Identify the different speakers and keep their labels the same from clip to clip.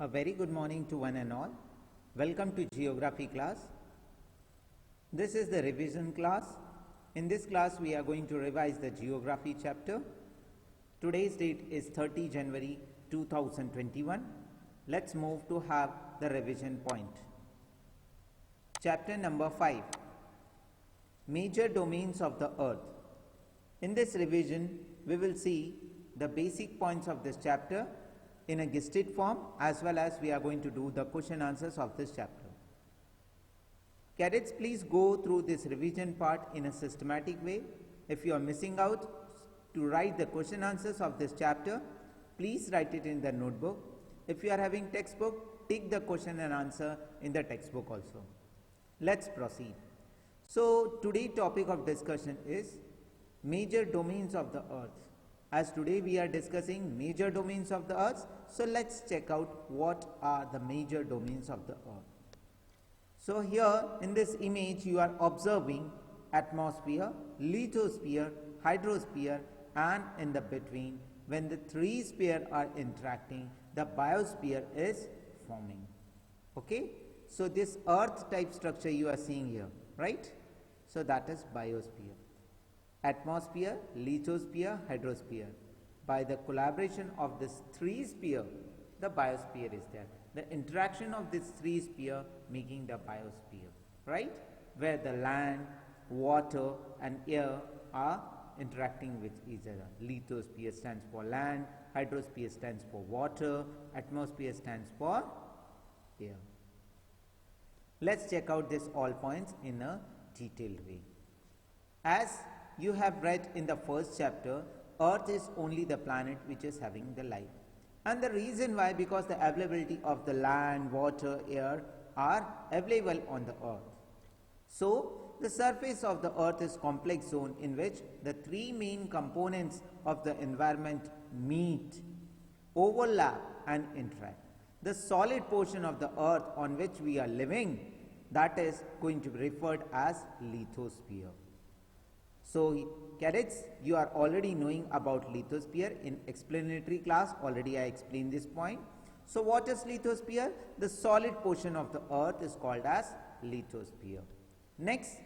Speaker 1: A very good morning to one and all. Welcome to Geography class. This is the revision class. In this class, we are going to revise the Geography chapter. Today's date is 30 January 2021. Let's move to have the revision point. Chapter number 5. Major domains of the earth. In this revision, we will see the basic points of this chapter in a gusted form, as well as we are going to do the question answers of this chapter. Cadets, please go through this revision part in a systematic way. If you are missing out to write the question answers of this chapter, please write it in the notebook. If you are having textbook, take the question and answer in the textbook also. Let's proceed. So today's topic of discussion is major domains of the earth. As today we are discussing major domains of the earth, so let's check out what are the major domains of the earth. So here in this image you are observing atmosphere, lithosphere, hydrosphere, and in the between when the three spheres are interacting, the biosphere is forming. Okay, so this earth type structure you are seeing here, right? So that is biosphere. Atmosphere, lithosphere, hydrosphere. By the collaboration of this three sphere, the biosphere is there. The interaction of these three sphere making the biosphere, right? Where the land, water and air are interacting with each other. Lithosphere stands for land, hydrosphere stands for water, atmosphere stands for air. Let's check out these all points in a detailed way. As you have read in the first chapter, Earth is only the planet which is having the life. And the reason why, because the availability of the land, water, air are available on the Earth. So, the surface of the Earth is complex zone in which the three main components of the environment meet, overlap and interact. The solid portion of the Earth on which we are living, that is going to be referred as lithosphere. So cadets, you are already knowing about lithosphere. In explanatory class already I explained this point. So what is lithosphere? The solid portion of the earth is called as lithosphere. Next,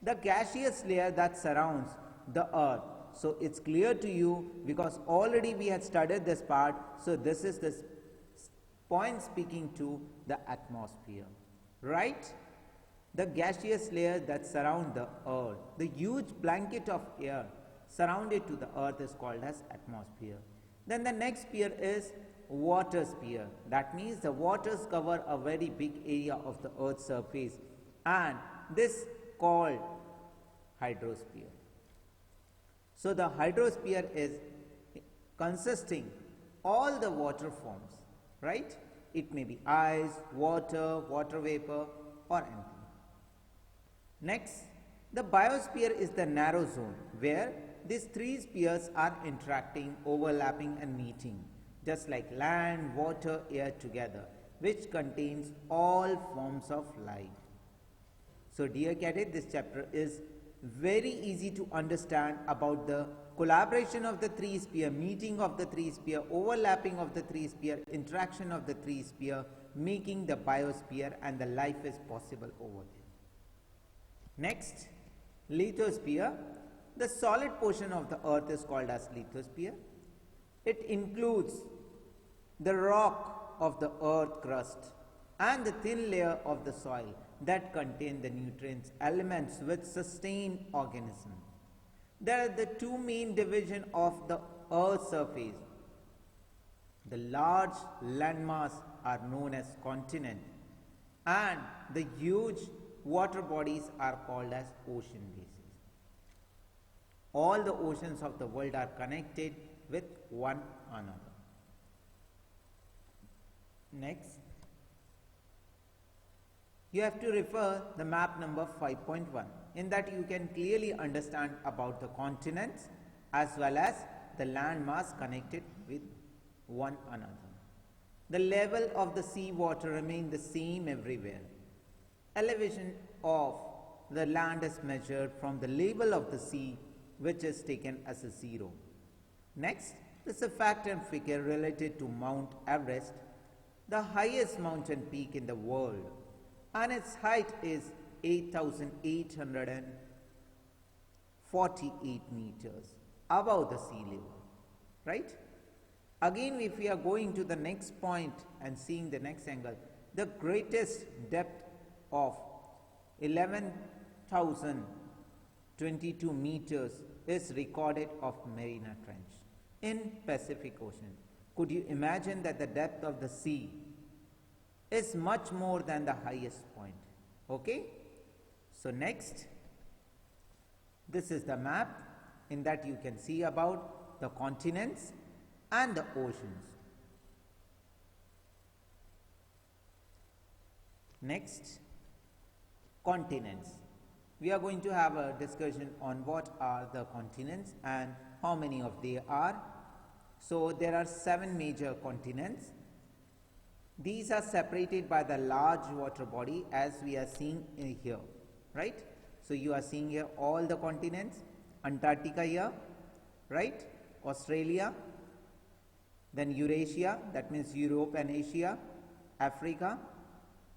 Speaker 1: the gaseous layer that surrounds the earth. So it's clear to you because already we had studied this part. So this is this point speaking to the atmosphere, right? The gaseous layer that surround the earth, the huge blanket of air surrounded to the earth is called as atmosphere. Then the next sphere is water sphere. That means the waters cover a very big area of the earth's surface, and this called hydrosphere. So the hydrosphere is consisting all the water forms, right? It may be ice, water, water vapor or anything. Next, the biosphere is the narrow zone where these three spheres are interacting, overlapping and meeting, just like land, water, air together, which contains all forms of life. So dear cadet, this chapter is very easy to understand about the collaboration of the three sphere, meeting of the three sphere, overlapping of the three sphere, interaction of the three sphere, making the biosphere, and the life is possible over there. Next, lithosphere. The solid portion of the earth is called as lithosphere. It includes the rock of the earth crust and the thin layer of the soil that contain the nutrients, elements which sustain organism. There are the two main divisions of the earth's surface. The large landmass are known as continent, and the huge water bodies are called as ocean bases. All the oceans of the world are connected with one another. Next, you have to refer the map number 5.1. In that you can clearly understand about the continents as well as the land mass connected with one another. The level of the sea water remains the same everywhere. Elevation of the land is measured from the level of the sea, which is taken as a 0. Next, this is a fact and figure related to Mount Everest. the highest mountain peak in the world, and its height is 8,848 meters above the sea level, right? Again, if we are going to the next point and seeing the next angle, the greatest depth of 11,022 meters is recorded of Mariana Trench in Pacific Ocean. Could you imagine that the depth of the sea is much more than the highest point? Okay? So next, this is the map. In that you can see about the continents and the oceans. Next, continents. We are going to have a discussion on what are the continents and how many of they are. So there are 7 major continents. These are separated by the large water body as we are seeing in here, right? So you are seeing here all the continents. Antarctica here, right? Australia, then Eurasia, that means Europe and Asia, Africa,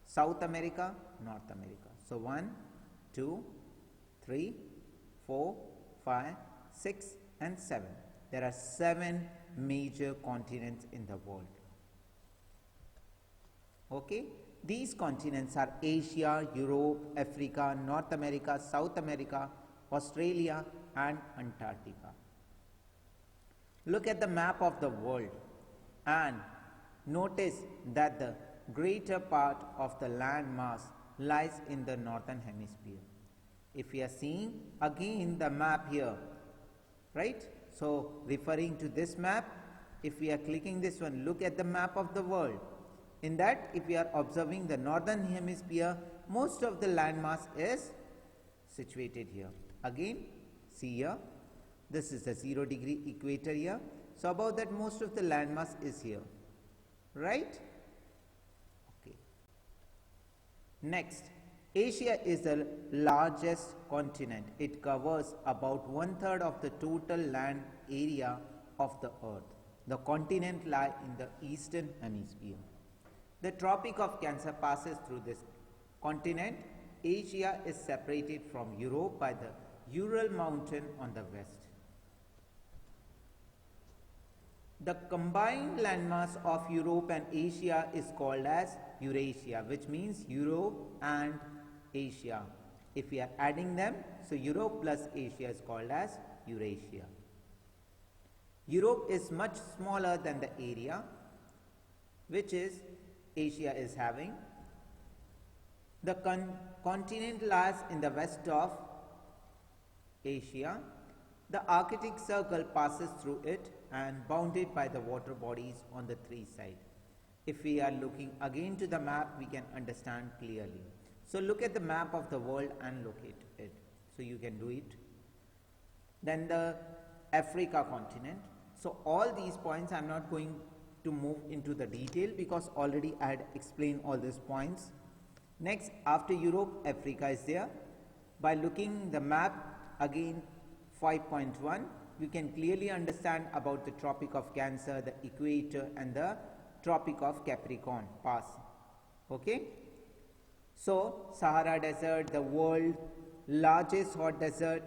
Speaker 1: South America, North America. So 1, 2, 3, 4, 5, 6 and 7. There are 7 major continents in the world. Okay? These continents are Asia, Europe, Africa, North America, South America, Australia and Antarctica. Look at the map of the world and notice that the greater part of the land mass lies in the northern hemisphere. If we are seeing again the map here, right? So referring to this map, if we are clicking this one, look at the map of the world. In that, if we are observing the northern hemisphere, most of the land mass is situated here. Again, see here, this is the 0 degree equator here. So above that, most of the landmass is here, right? Okay. Next, Asia is the largest continent. It covers about 1/3 of the total land area of the earth. The continent lies in the eastern hemisphere. The Tropic of Cancer passes through this continent. Asia is separated from Europe by the Ural mountain on the west. The combined landmass of Europe and Asia is called as Eurasia, which means Europe and Asia. If we are adding them, so Europe plus Asia is called as Eurasia. Europe is much smaller than the area which is Asia is having. The continent lies in the west of Asia. The Arctic Circle passes through it and bounded by the water bodies on the 3 sides. If we are looking again to the map, we can understand clearly. So look at the map of the world and locate it. So you can do it. Then the Africa continent. So all these points I am not going to move into the detail because already I had explained all these points. Next, after Europe, Africa is there. By looking the map again 5.1, you can clearly understand about the Tropic of Cancer, the equator and the Tropic of Capricorn pass. Okay. So Sahara Desert, the world's largest hot desert,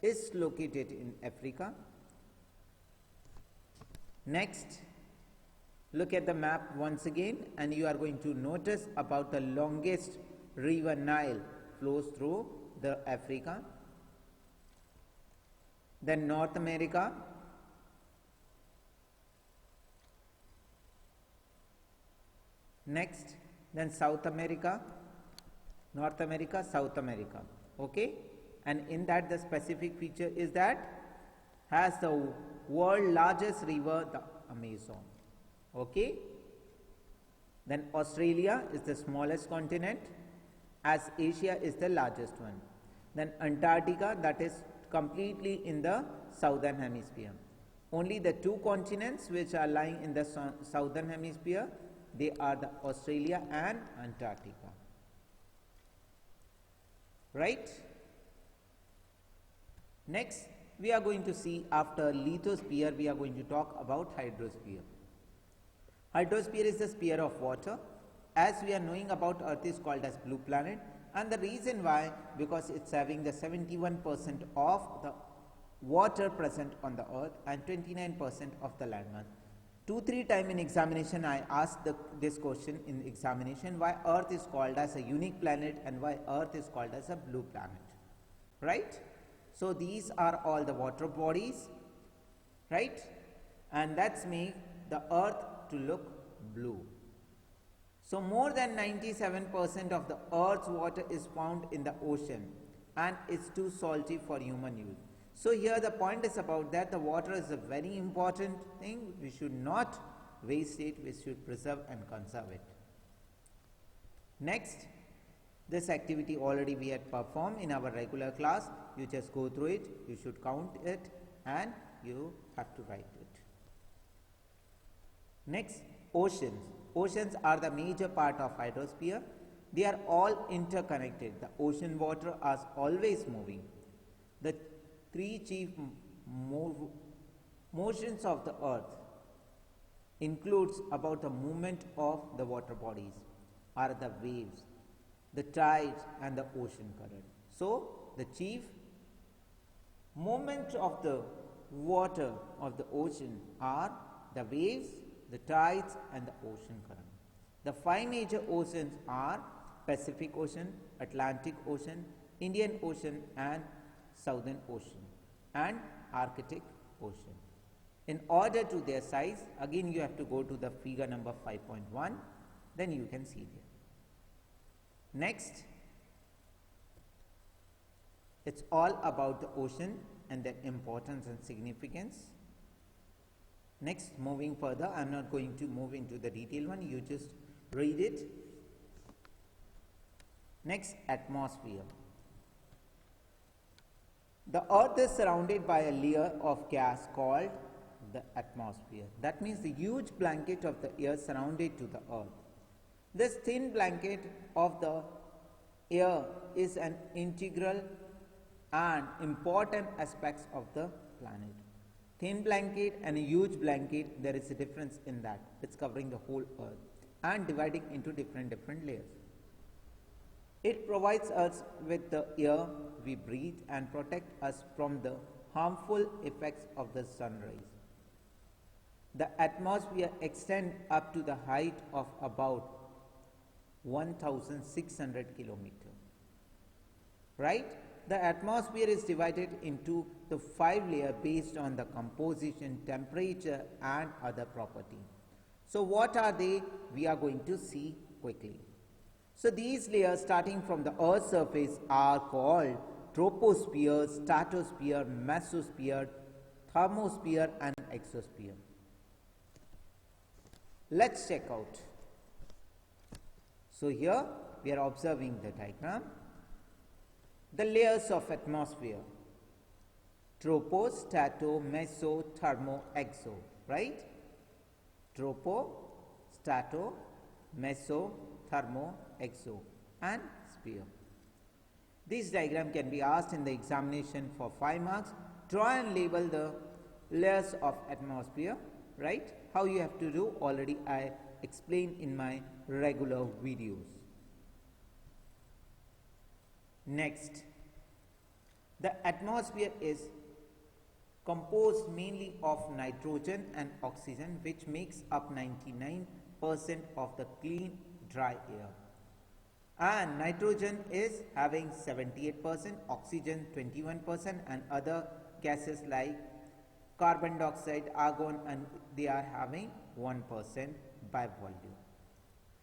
Speaker 1: is located in Africa. Next, look at the map once again and you are going to notice about the longest river Nile flows through the Africa. Then North America. Next, then South America, North America, South America. Okay, and in that the specific feature is that has the world largest river, the Amazon. Okay, then Australia is the smallest continent as Asia is the largest one. Then Antarctica, that is completely in the southern hemisphere. Only the 2 continents which are lying in the southern hemisphere, they are the Australia and Antarctica. Right? Next, we are going to see after lithosphere, we are going to talk about hydrosphere. Hydrosphere is the sphere of water. As we are knowing about Earth is called as blue planet, and the reason why, because it's having the 71% of the water present on the Earth and 29% of the land mass. 2-3 times in examination I asked this question in examination, why Earth is called as a unique planet and why Earth is called as a blue planet, right? So these are all the water bodies, right? And that's make the Earth to look blue. So more than 97% of the Earth's water is found in the ocean and it's too salty for human use. So here the point is about that the water is a very important thing. We should not waste it, we should preserve and conserve it. Next, this activity already we had performed in our regular class. You just go through it, you should count it and you have to write it. Next, oceans. Oceans are the major part of hydrosphere. They are all interconnected. The ocean water is always moving. The three chief motions of the earth includes about the movement of the water bodies are the waves, the tides and the ocean current. So the chief movement of the water of the ocean are the waves, the tides and the ocean current. The 5 major oceans are Pacific Ocean, Atlantic Ocean, Indian Ocean and Southern Ocean and Arctic Ocean. In order to their size, again you have to go to the figure number 5.1, then you can see there. Next, it's all about the ocean and their importance and significance. Next, moving further, I am not going to move into the detail one, you just read it. Next, atmosphere. The earth is surrounded by a layer of gas called the atmosphere. That means the huge blanket of the air surrounded to the earth. This thin blanket of the air is an integral and important aspects of the planet. Thin blanket and a huge blanket, there is a difference in that. It's covering the whole earth and dividing into different layers. It provides us with the air we breathe and protect us from the harmful effects of the sun rays. The atmosphere extends up to the height of about 1,600 kilometers. Right? The atmosphere is divided into the 5 layers based on the composition, temperature and other properties. So what are they? We are going to see quickly. So these layers starting from the Earth's surface are called troposphere, stratosphere, mesosphere, thermosphere and exosphere. Let's check out. So here we are observing the diagram. The layers of atmosphere: tropo, strato, meso, thermo, exo, right? Tropo, strato, meso, thermo, exo and sphere. This diagram can be asked in the examination for 5 marks. Draw and label the layers of atmosphere, right? How you have to do already I explained in my regular videos. Next, the atmosphere is composed mainly of nitrogen and oxygen, which makes up 99% of the clean dry air. And nitrogen is having 78%, oxygen 21% and other gases like carbon dioxide, argon and they are having 1% by volume.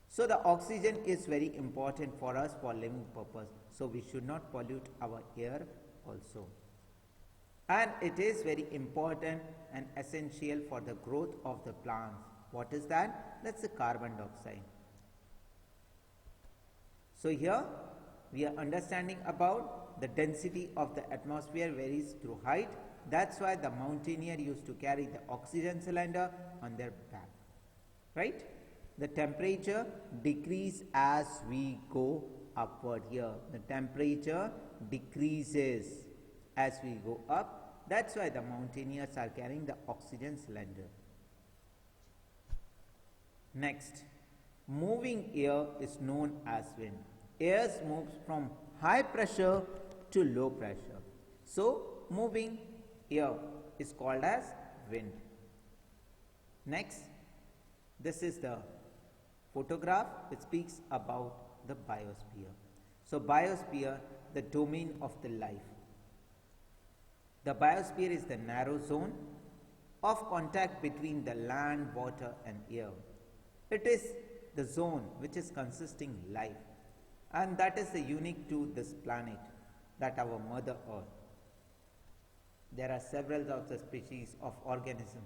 Speaker 1: So the oxygen is very important for us for living purpose. So we should not pollute our air also. And it is very important and essential for the growth of the plants. What is that? That's the carbon dioxide. So here we are understanding about the density of the atmosphere varies through height. That's why the mountaineer used to carry the oxygen cylinder on their back, right? The temperature decreases as we go upward here. The temperature decreases as we go up. That's why the mountaineers are carrying the oxygen cylinder. Next, moving air is known as wind. Air moves from high pressure to low pressure. So, moving air is called as wind. Next, this is the photograph which speaks about the biosphere. So, biosphere, the domain of the life. The biosphere is the narrow zone of contact between the land, water and air. It is the zone which is consisting life, and that is the unique to this planet, that our Mother Earth. There are several of the species of organism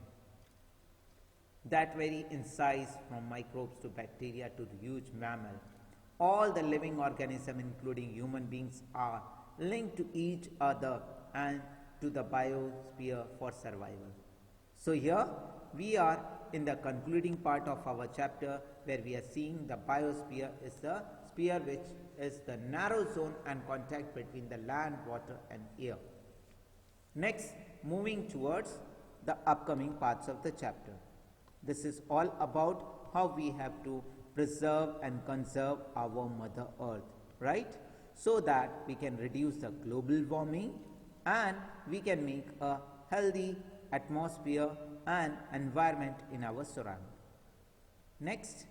Speaker 1: that vary in size from microbes to bacteria to the huge mammal. All the living organisms, including human beings, are linked to each other and to the biosphere for survival. So here we are in the concluding part of our chapter, where we are seeing the biosphere is the sphere which is the narrow zone and contact between the land, water and air. Next, moving towards the upcoming parts of the chapter. This is all about how we have to preserve and conserve our Mother Earth, right? So that we can reduce the global warming and we can make a healthy atmosphere and environment in our surroundings. Next,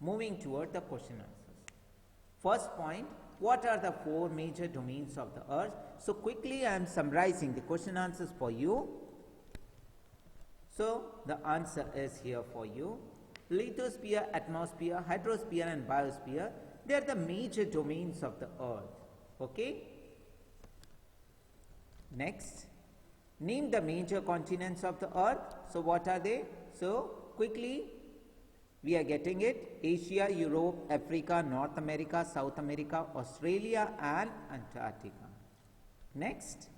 Speaker 1: moving toward the question answers. First point, what are the four major domains of the Earth? So quickly I am summarizing the question answers for you. So the answer is here for you. Lithosphere, atmosphere, hydrosphere and biosphere, they are the major domains of the Earth. Okay? Next, name the major continents of the Earth. So what are they? So quickly we are getting it: Asia, Europe, Africa, North America, South America, Australia and Antarctica. Next,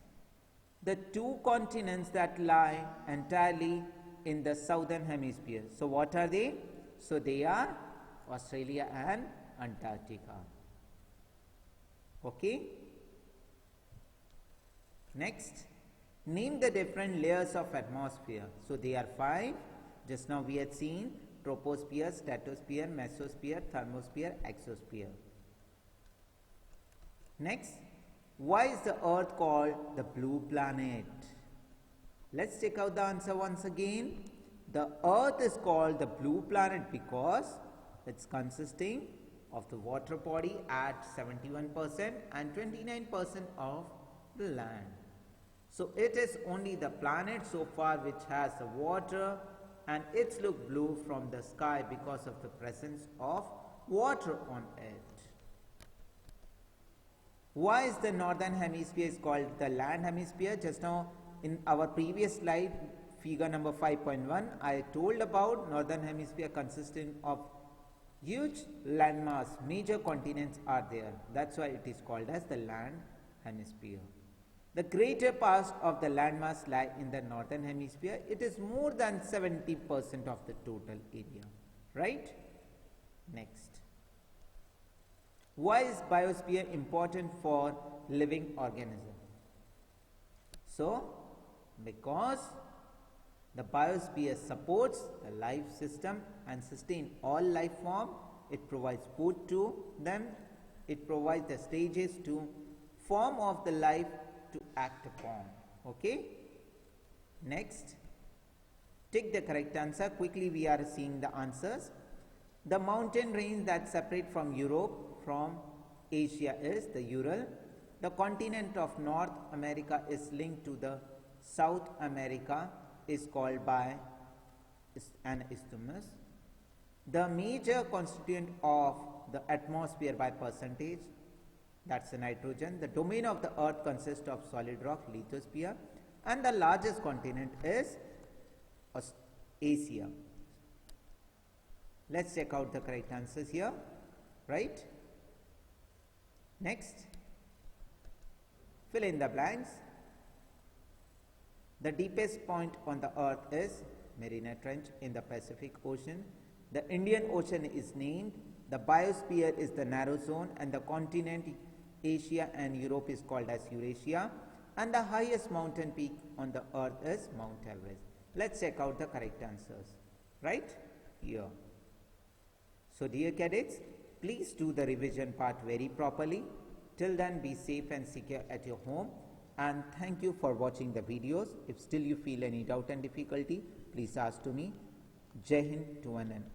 Speaker 1: the two continents that lie entirely in the southern hemisphere. So what are they? So they are Australia and Antarctica. Okay? Next, name the different layers of atmosphere. So they are 5. Just now we had seen troposphere, stratosphere, mesosphere, thermosphere, exosphere. Next, why is the Earth called the blue planet? Let's check out the answer once again. The Earth is called the blue planet because it's consisting of the water body at 71% and 29% of the land. So it is only the planet so far which has the water, and it's look blue from the sky because of the presence of water on it. Why is the northern hemisphere is called the land hemisphere? Just now in our previous slide, figure number 5.1, I told about northern hemisphere consisting of huge landmass, major continents are there. That's why it is called as the land hemisphere. The greater part of the landmass lie in the northern hemisphere. It is more than 70% of the total area, right? Next. Why is biosphere important for living organism? So, because the biosphere supports the life system and sustain all life form. It provides food to them. It provides the stages to form of the life to act upon. Okay? Next, take the correct answer. Quickly we are seeing the answers. The mountain range that separate from Europe from Asia is the Ural. The continent of North America is linked to the South America, is called by an isthmus. The major constituent of the atmosphere by percentage, that's the nitrogen. The domain of the Earth consists of solid rock, lithosphere, and the largest continent is Asia. Let's check out the correct answers here, right? Next, fill in the blanks. The deepest point on the Earth is Mariana Trench in the Pacific Ocean. The Indian Ocean is named. The biosphere is the narrow zone, and the continent Asia and Europe is called as Eurasia. And the highest mountain peak on the Earth is Mount Everest. Let's check out the correct answers. Right? Here. So dear cadets, please do the revision part very properly. Till then, be safe and secure at your home. And thank you for watching the videos. If still you feel any doubt and difficulty, please ask to me. Jai Hind to one and